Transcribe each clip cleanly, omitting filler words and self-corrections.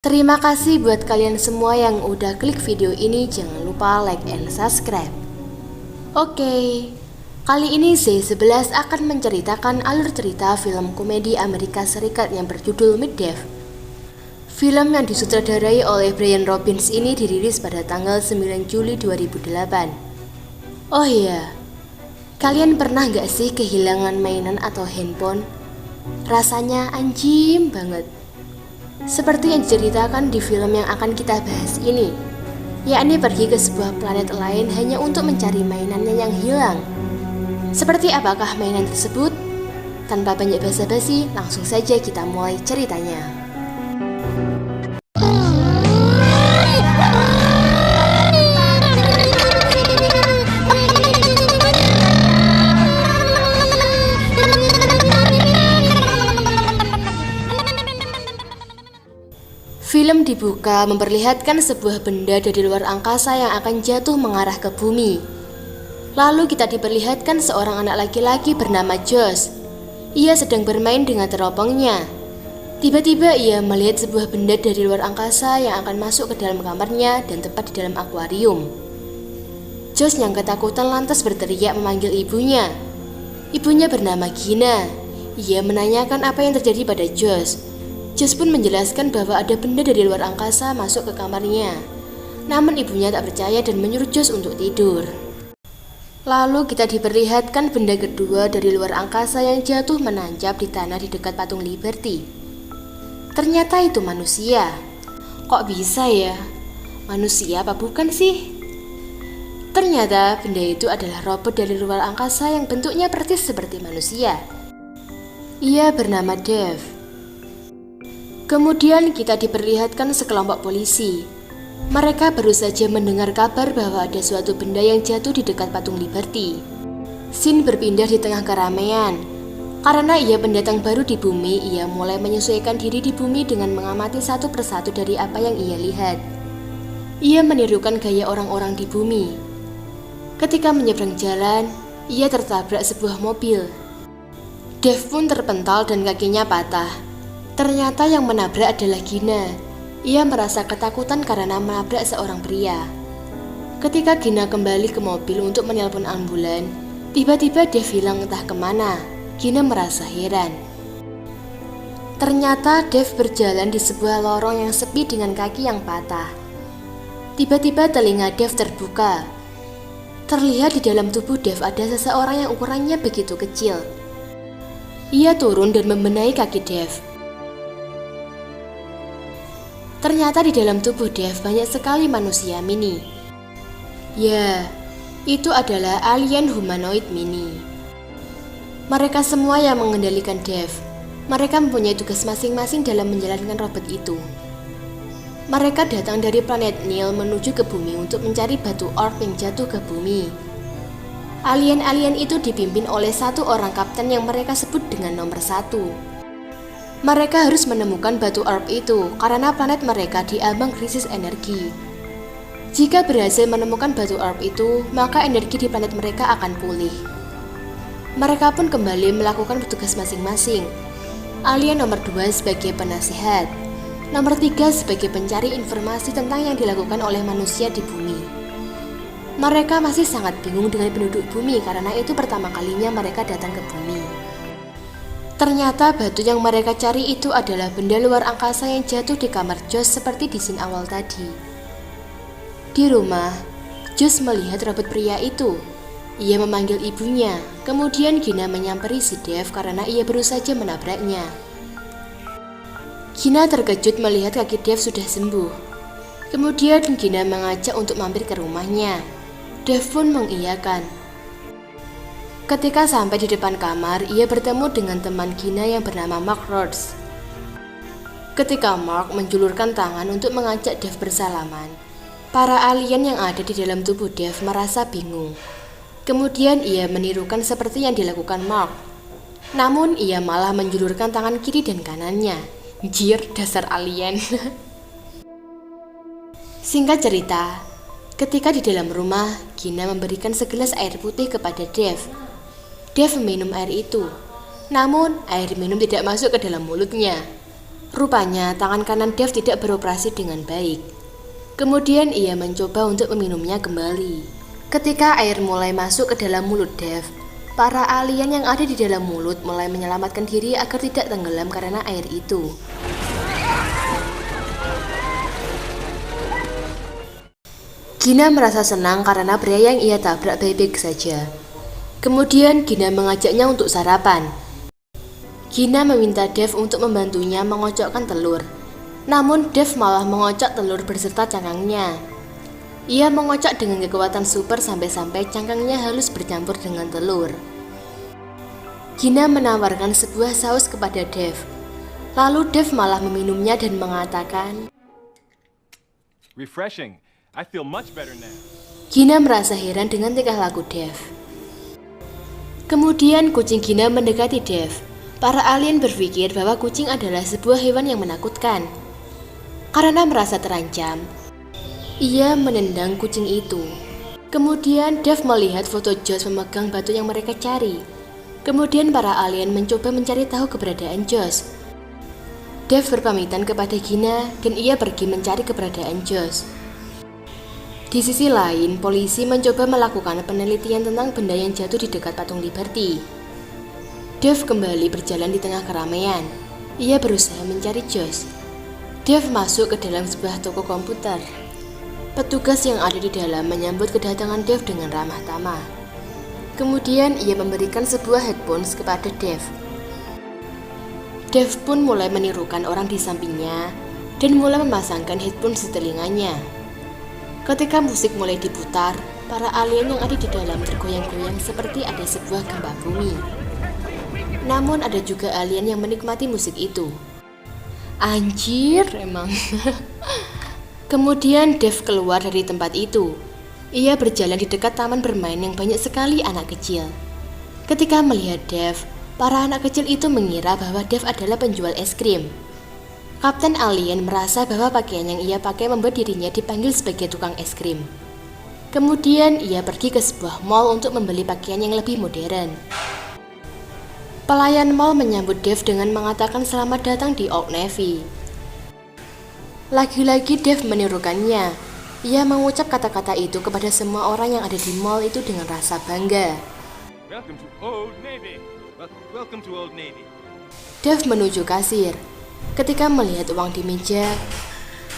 Terima kasih buat kalian semua yang udah klik video ini. Jangan lupa like and subscribe. Oke, kali ini Z11 akan menceritakan alur cerita film komedi Amerika Serikat yang berjudul Meet Dave. Film yang disutradarai oleh Brian Robbins ini dirilis pada tanggal 9 Juli 2008. Oh iya, kalian pernah gak sih kehilangan mainan atau handphone? Rasanya anjim banget. Seperti yang diceritakan di film yang akan kita bahas ini, yakni pergi ke sebuah planet lain hanya untuk mencari mainannya yang hilang. Seperti apakah mainan tersebut? Tanpa banyak basa-basi, langsung saja kita mulai ceritanya. Film dibuka memperlihatkan sebuah benda dari luar angkasa yang akan jatuh mengarah ke bumi. Lalu kita diperlihatkan seorang anak laki-laki bernama Josh. Ia sedang bermain dengan teropongnya. Tiba-tiba ia melihat sebuah benda dari luar angkasa yang akan masuk ke dalam kamarnya dan tepat di dalam akuarium. Josh yang ketakutan lantas berteriak memanggil ibunya. Ibunya bernama Gina. Ia menanyakan apa yang terjadi pada Josh. Josh pun menjelaskan bahwa ada benda dari luar angkasa masuk ke kamarnya. Namun ibunya tak percaya dan menyuruh Josh untuk tidur. Lalu kita diperlihatkan benda kedua dari luar angkasa yang jatuh menancap di tanah di dekat patung Liberty. Ternyata itu manusia. Kok bisa ya? Manusia apa bukan sih? Ternyata benda itu adalah robot dari luar angkasa yang bentuknya persis seperti manusia. Ia bernama Dave. Kemudian kita diperlihatkan sekelompok polisi. Mereka baru saja mendengar kabar bahwa ada suatu benda yang jatuh di dekat patung Liberty. Scene berpindah di tengah keramaian. Karena ia pendatang baru di bumi, ia mulai menyesuaikan diri di bumi dengan mengamati satu persatu dari apa yang ia lihat. Ia menirukan gaya orang-orang di bumi. Ketika menyeberang jalan, ia tertabrak sebuah mobil. Dave pun terpental dan kakinya patah. Ternyata yang menabrak adalah Gina. Ia merasa ketakutan karena menabrak seorang pria. Ketika Gina kembali ke mobil untuk menelpon ambulan, tiba-tiba Dave hilang entah kemana. Gina merasa heran. Ternyata Dave berjalan di sebuah lorong yang sepi dengan kaki yang patah. Tiba-tiba telinga Dave terbuka. Terlihat di dalam tubuh Dave ada seseorang yang ukurannya begitu kecil. Ia turun dan membenahi kaki Dave. Ternyata di dalam tubuh Dave banyak sekali manusia mini. Ya, itu adalah alien humanoid mini. Mereka semua yang mengendalikan Dave. Mereka mempunyai tugas masing-masing dalam menjalankan robot itu. Mereka datang dari planet Nil menuju ke bumi untuk mencari batu orb yang jatuh ke bumi. Alien-alien itu dipimpin oleh satu orang kapten yang mereka sebut dengan nomor 1. Mereka harus menemukan batu orb itu karena planet mereka diambang krisis energi. Jika berhasil menemukan batu orb itu, maka energi di planet mereka akan pulih. Mereka pun kembali melakukan tugas masing-masing. Alien nomor 2 sebagai penasehat, nomor 3 sebagai pencari informasi tentang yang dilakukan oleh manusia di bumi. Mereka masih sangat bingung dengan penduduk bumi karena itu pertama kalinya mereka datang ke bumi. Ternyata batu yang mereka cari itu adalah benda luar angkasa yang jatuh di kamar Josh seperti di scene awal tadi. Di rumah, Josh melihat robot pria itu. Ia memanggil ibunya, kemudian Gina menyamperi si Dave karena ia baru saja menabraknya. Gina terkejut melihat kaki Dave sudah sembuh. Kemudian Gina mengajak untuk mampir ke rumahnya. Dave pun mengiyakan. Ketika sampai di depan kamar, ia bertemu dengan teman Gina yang bernama Mark Rhodes. Ketika Mark menjulurkan tangan untuk mengajak Dave bersalaman, para alien yang ada di dalam tubuh Dave merasa bingung. Kemudian ia menirukan seperti yang dilakukan Mark. Namun ia malah menjulurkan tangan kiri dan kanannya. Jir, dasar alien. Singkat cerita, ketika di dalam rumah, Gina memberikan segelas air putih kepada Dave. Dave meminum air itu, namun air minum tidak masuk ke dalam mulutnya. Rupanya tangan kanan Dev tidak beroperasi dengan baik. Kemudian ia mencoba untuk meminumnya kembali. Ketika air mulai masuk ke dalam mulut Dev, para alien yang ada di dalam mulut mulai menyelamatkan diri agar tidak tenggelam karena air itu. Gina merasa senang karena pria yang ia tabrak baik-baik saja. Kemudian Gina mengajaknya untuk sarapan. Gina meminta Dev untuk membantunya mengocokkan telur. Namun Dev malah mengocok telur berserta cangkangnya. Ia mengocok dengan kekuatan super sampai-sampai cangkangnya halus bercampur dengan telur. Gina menawarkan sebuah saus kepada Dev. Lalu Dev malah meminumnya dan mengatakan, "Refreshing. I feel much better now." Gina merasa heran dengan tingkah laku Dev. Kemudian kucing Gina mendekati Dev. Para alien berpikir bahwa kucing adalah sebuah hewan yang menakutkan. Karena merasa terancam, ia menendang kucing itu. Kemudian Dev melihat foto Josh memegang batu yang mereka cari. Kemudian para alien mencoba mencari tahu keberadaan Josh. Dev berpamitan kepada Gina dan ia pergi mencari keberadaan Josh. Di sisi lain, polisi mencoba melakukan penelitian tentang benda yang jatuh di dekat patung Liberty. Dev kembali berjalan di tengah keramaian. Ia berusaha mencari Josh. Dev masuk ke dalam sebuah toko komputer. Petugas yang ada di dalam menyambut kedatangan Dev dengan ramah tamah. Kemudian ia memberikan sebuah headphones kepada Dev. Dev pun mulai menirukan orang di sampingnya dan mulai memasangkan headphones di telinganya. Ketika musik mulai diputar, para alien yang ada di dalam tergoyang-goyang seperti ada sebuah gempa bumi. Namun ada juga alien yang menikmati musik itu. Anjir, emang. Kemudian Dev keluar dari tempat itu. Ia berjalan di dekat taman bermain yang banyak sekali anak kecil. Ketika melihat Dev, para anak kecil itu mengira bahwa Dev adalah penjual es krim. Kapten Alien merasa bahwa pakaian yang ia pakai membuat dirinya dipanggil sebagai tukang es krim. Kemudian ia pergi ke sebuah mall untuk membeli pakaian yang lebih modern. Pelayan mall menyambut Dev dengan mengatakan selamat datang di Old Navy. Lagi-lagi Dev menirukannya. Ia mengucap kata-kata itu kepada semua orang yang ada di mall itu dengan rasa bangga. Welcome to Old Navy. Welcome to Old Navy. Dev menuju kasir. Ketika melihat uang di meja,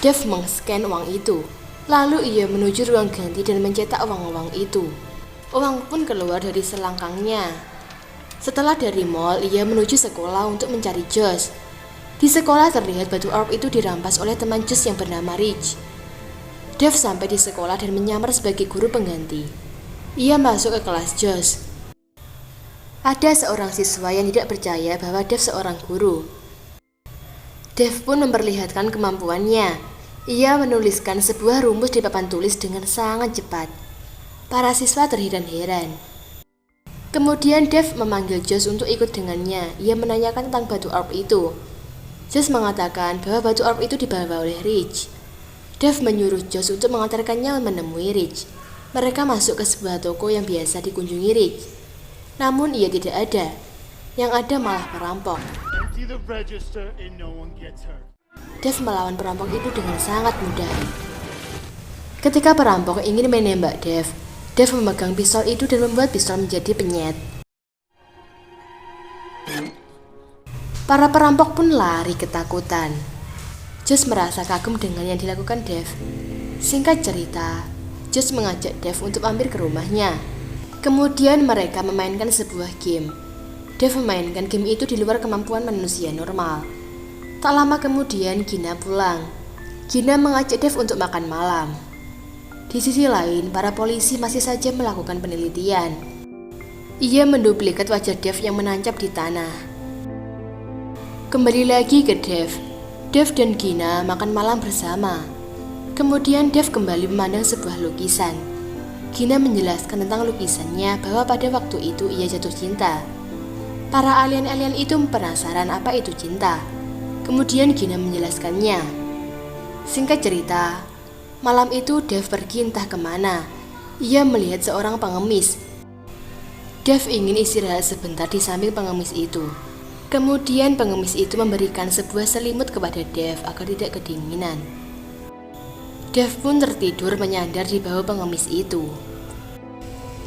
Dev meng-scan uang itu. Lalu ia menuju ruang ganti dan mencetak uang-uang itu. Uang pun keluar dari selangkangnya. Setelah dari mall, ia menuju sekolah untuk mencari Josh. Di sekolah terlihat batu orb itu dirampas oleh teman Josh yang bernama Rich. Dev sampai di sekolah dan menyamar sebagai guru pengganti. Ia masuk ke kelas Josh. Ada seorang siswa yang tidak percaya bahwa Dev seorang guru. Dev pun memperlihatkan kemampuannya. Ia menuliskan sebuah rumus di papan tulis dengan sangat cepat. Para siswa terheran-heran. Kemudian Dev memanggil Josh untuk ikut dengannya. Ia menanyakan tentang batu orb itu. Josh mengatakan bahwa batu orb itu dibawa oleh Rich. Dev menyuruh Josh untuk mengantarkannya menemui Rich. Mereka masuk ke sebuah toko yang biasa dikunjungi Rich. Namun ia tidak ada. Yang ada malah perampok. Dev melawan perampok itu dengan sangat mudah. Ketika perampok ingin menembak Dev, Dev memegang pistol itu dan membuat pistol menjadi penyet. Para perampok pun lari ketakutan. Josh merasa kagum dengan yang dilakukan Dev. Singkat cerita, Josh mengajak Dev untuk mampir ke rumahnya. Kemudian mereka memainkan sebuah game. Dev memainkan game itu di luar kemampuan manusia normal. Tak lama kemudian Gina pulang. Gina mengajak Dev untuk makan malam. Di sisi lain, para polisi masih saja melakukan penelitian. Ia menduplikat wajah Dev yang menancap di tanah. Kembali lagi ke Dev. Dev dan Gina makan malam bersama. Kemudian Dev kembali memandang sebuah lukisan. Gina menjelaskan tentang lukisannya bahwa pada waktu itu ia jatuh cinta. Para alien-alien itu penasaran apa itu cinta. Kemudian Gina menjelaskannya. Singkat cerita, malam itu Dev pergi entah kemana. Ia melihat seorang pengemis. Dev ingin istirahat sebentar di samping pengemis itu. Kemudian pengemis itu memberikan sebuah selimut kepada Dev agar tidak kedinginan. Dev pun tertidur menyandar di bawah pengemis itu.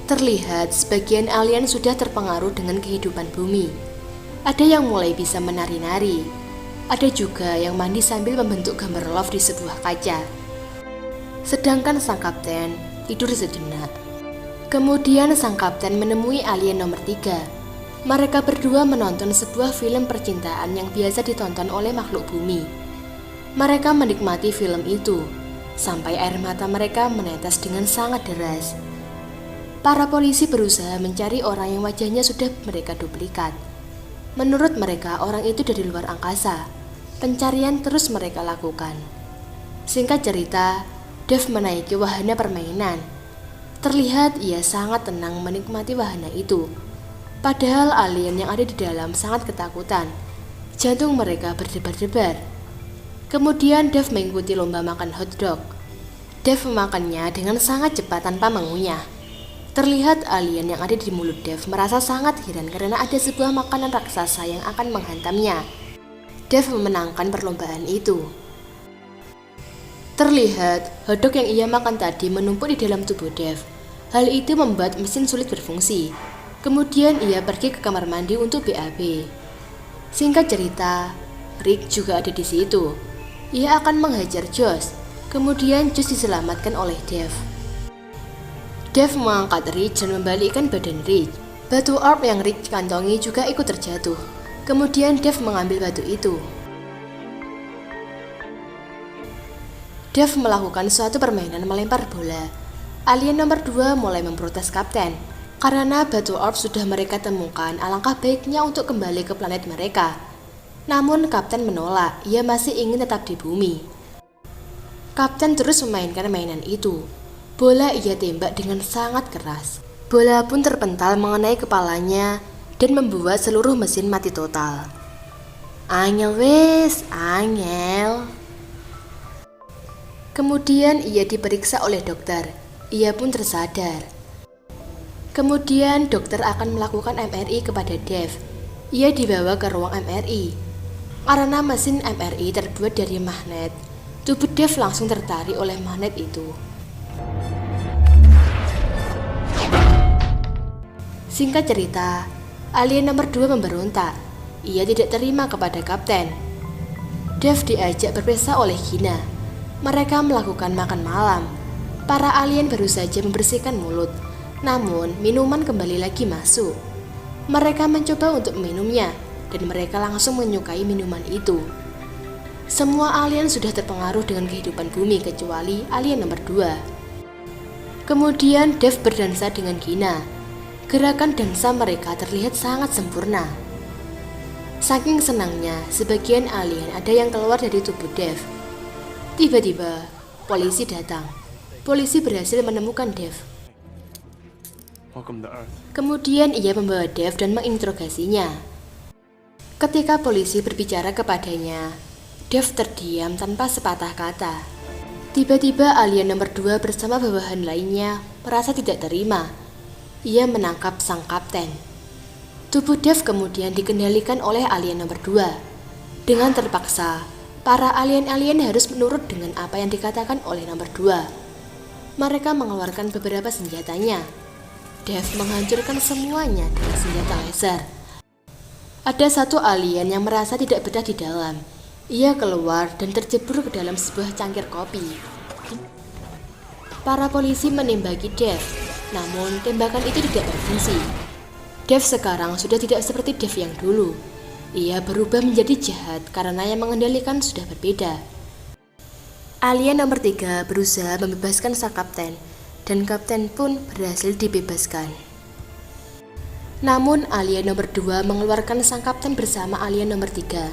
Terlihat sebagian alien sudah terpengaruh dengan kehidupan bumi. Ada yang mulai bisa menari-nari. Ada juga yang mandi sambil membentuk gambar love di sebuah kaca. Sedangkan sang kapten tidur sejenak. Kemudian sang kapten menemui alien nomor 3. Mereka berdua menonton sebuah film percintaan yang biasa ditonton oleh makhluk bumi. Mereka menikmati film itu, sampai air mata mereka menetes dengan sangat deras. Para polisi berusaha mencari orang yang wajahnya sudah mereka duplikat. Menurut mereka, orang itu dari luar angkasa. Pencarian terus mereka lakukan. Singkat cerita, Dev menaiki wahana permainan. Terlihat ia sangat tenang menikmati wahana itu. Padahal alien yang ada di dalam sangat ketakutan. Jantung mereka berdebar-debar. Kemudian Dev mengikuti lomba makan hotdog. Dev memakannya dengan sangat cepat tanpa mengunyah. Terlihat alien yang ada di mulut Dev merasa sangat heran karena ada sebuah makanan raksasa yang akan menghantamnya. Dev memenangkan perlombaan itu. Terlihat hotdog yang ia makan tadi menumpuk di dalam tubuh Dev. Hal itu membuat mesin sulit berfungsi. Kemudian ia pergi ke kamar mandi untuk BAB. Singkat cerita, Rick juga ada di situ. Ia akan menghajar Josh. Kemudian Josh diselamatkan oleh Dev. Dev mengangkat Rick dan membalikkan badan Rick. Batu orb yang Rick kantongi juga ikut terjatuh. Kemudian Dev mengambil batu itu. Dev melakukan suatu permainan melempar bola. Alien nomor 2 mulai memprotes kapten. Karena batu orb sudah mereka temukan, alangkah baiknya untuk kembali ke planet mereka. Namun kapten menolak, ia masih ingin tetap di bumi. Kapten terus memainkan mainan itu. Bola ia tembak dengan sangat keras. Bola pun terpental mengenai kepalanya dan membuat seluruh mesin mati total. Angel wes, angel. Kemudian ia diperiksa oleh dokter. Ia pun tersadar. Kemudian dokter akan melakukan MRI kepada Dev. Ia dibawa ke ruang MRI. Karena mesin MRI terbuat dari magnet, tubuh Dev langsung tertarik oleh magnet itu. Singkat cerita, alien nomor 2 memberontak. Ia tidak terima kepada kapten. Dev diajak berpesta oleh Gina. Mereka melakukan makan malam. Para alien baru saja membersihkan mulut. Namun, minuman kembali lagi masuk. Mereka mencoba untuk meminumnya, dan mereka langsung menyukai minuman itu. Semua alien sudah terpengaruh dengan kehidupan bumi kecuali alien nomor 2. Kemudian Dev berdansa dengan Gina. Gerakan dansa mereka terlihat sangat sempurna. Saking senangnya, sebagian alien ada yang keluar dari tubuh Dev. Tiba-tiba, polisi datang. Polisi berhasil menemukan Dev. Kemudian ia membawa Dev dan menginterogasinya. Ketika polisi berbicara kepadanya, Dev terdiam tanpa sepatah kata. Tiba-tiba alien nomor 2 bersama bawahan lainnya merasa tidak terima. Ia menangkap sang kapten. Tubuh Dev kemudian dikendalikan oleh alien nomor 2. Dengan terpaksa, para alien-alien harus menurut dengan apa yang dikatakan oleh nomor 2. Mereka mengeluarkan beberapa senjatanya. Dev menghancurkan semuanya dengan senjata laser. Ada satu alien yang merasa tidak betah di dalam. Ia keluar dan terjebur ke dalam sebuah cangkir kopi. Para polisi menembaki Dev, namun tembakan itu tidak berfungsi. Dev sekarang sudah tidak seperti Dev yang dulu. Ia berubah menjadi jahat karena yang mengendalikan sudah berbeda. Alien nomor 3 berusaha membebaskan sang kapten, dan kapten pun berhasil dibebaskan. Namun alien nomor 2 mengeluarkan sang kapten bersama alien nomor 3.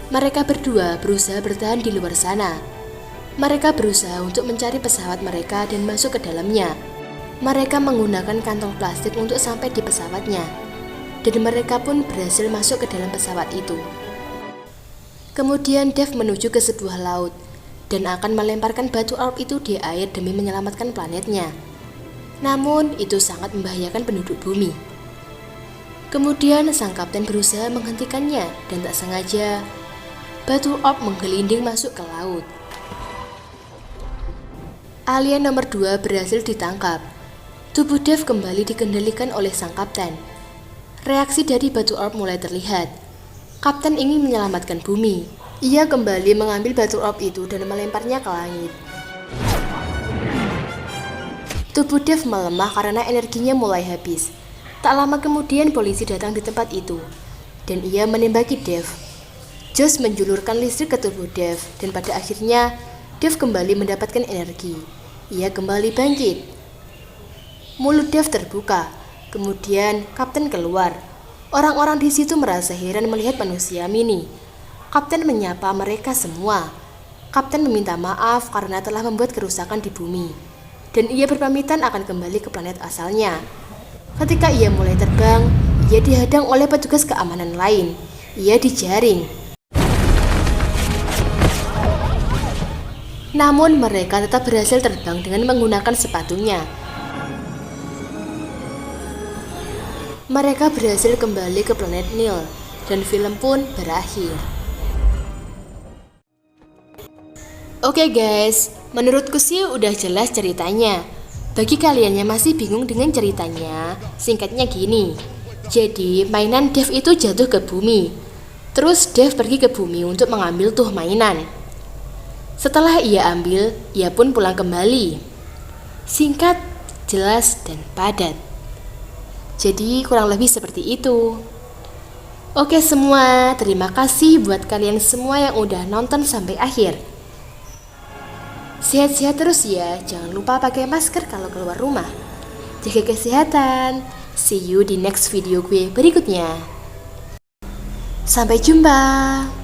Mereka berdua berusaha bertahan di luar sana. Mereka berusaha untuk mencari pesawat mereka dan masuk ke dalamnya. Mereka menggunakan kantong plastik untuk sampai di pesawatnya, dan mereka pun berhasil masuk ke dalam pesawat itu. Kemudian Dev menuju ke sebuah laut dan akan melemparkan batu orb itu di air demi menyelamatkan planetnya. Namun itu sangat membahayakan penduduk bumi. Kemudian sang kapten berusaha menghentikannya dan tak sengaja batu orb menggelinding masuk ke laut. Alien nomor 2 berhasil ditangkap. Tubuh Dave kembali dikendalikan oleh sang kapten. Reaksi dari batu orb mulai terlihat. Kapten ingin menyelamatkan bumi. Ia kembali mengambil batu orb itu dan melemparnya ke langit. Tubuh Dave melemah karena energinya mulai habis. Tak lama kemudian polisi datang di tempat itu, dan ia menembaki Dave. Josh menjulurkan listrik ke tubuh Dave, dan pada akhirnya Dave kembali mendapatkan energi. Ia kembali bangkit. Mulut Dave terbuka, kemudian Kapten keluar. Orang-orang di situ merasa heran melihat manusia mini. Kapten menyapa mereka semua. Kapten meminta maaf karena telah membuat kerusakan di bumi. Dan ia berpamitan akan kembali ke planet asalnya. Ketika ia mulai terbang, ia dihadang oleh petugas keamanan lain. Ia dijaring. Namun mereka tetap berhasil terbang dengan menggunakan sepatunya. Mereka berhasil kembali ke planet Nil, dan film pun berakhir. Oke guys, menurutku sih udah jelas ceritanya. Bagi kalian yang masih bingung dengan ceritanya, singkatnya gini. Jadi mainan Dave itu jatuh ke bumi. Terus Dave pergi ke bumi untuk mengambil tuh mainan. Setelah ia ambil, ia pun pulang kembali. Singkat, jelas, dan padat. Jadi kurang lebih seperti itu. Oke semua, terima kasih buat kalian semua yang udah nonton sampai akhir. Sehat-sehat terus ya, jangan lupa pakai masker kalau keluar rumah. Jaga kesehatan. See you di next video gue berikutnya. Sampai jumpa.